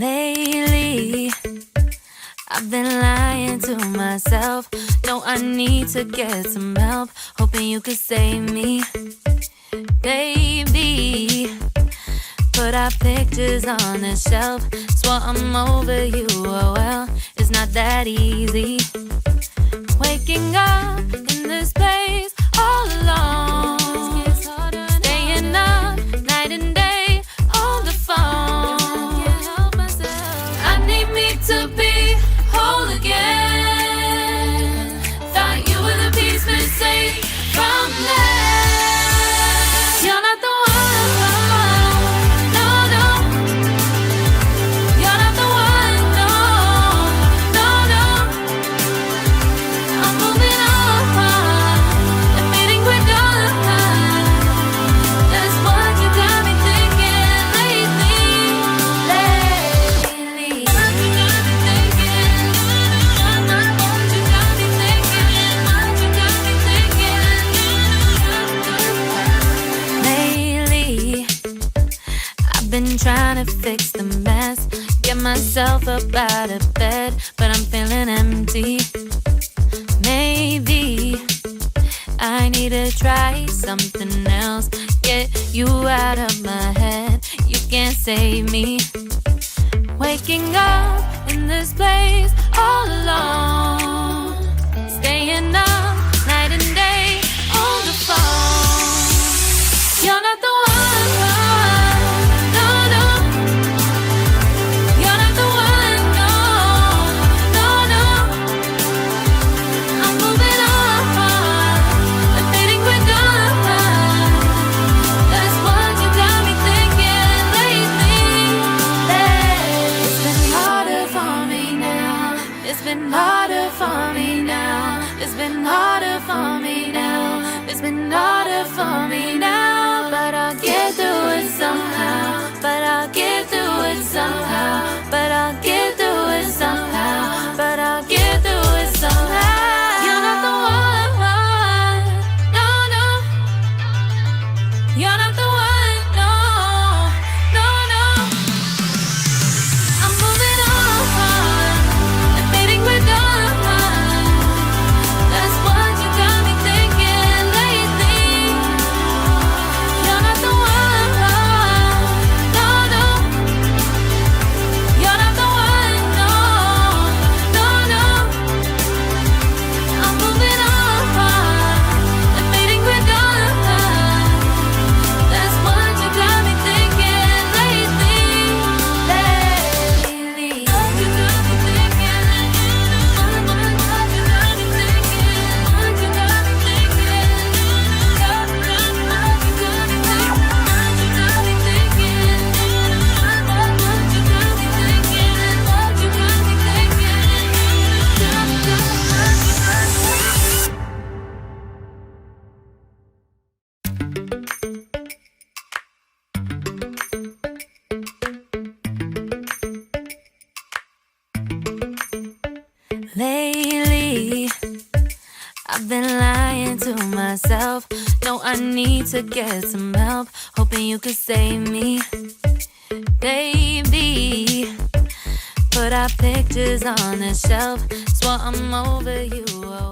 Lately, I've been lying to myself. No, I need to get some help. Hoping you could save me, baby. Put our pictures on the shelf. Swore I'm over you, oh well, it's not that easy. Waking up in this place all alone. Staying up night and day on the phone. I need me to be whole again. Thought you were the piece missing from that. You're not the trying to fix the mess, get myself up out of bed, but I'm feeling empty. Maybe I need to try something else, get you out of my head. You can't save me. Waking up in this place all alone, staying up night and day on the phone. You're not the one. It's been harder for me now. It's been harder for me now. It's been harder for me now. But I'll get through it somehow. But I'll get through it somehow. But I'll get through it somehow. But I'll get through it somehow. You're not the one. No, no. You're not the one. No, no, no. I'm moving on. Lately, I've been lying to myself. No, I need to get some help. Hoping you could save me, baby. Put our pictures on the shelf. Swore I'm over you, oh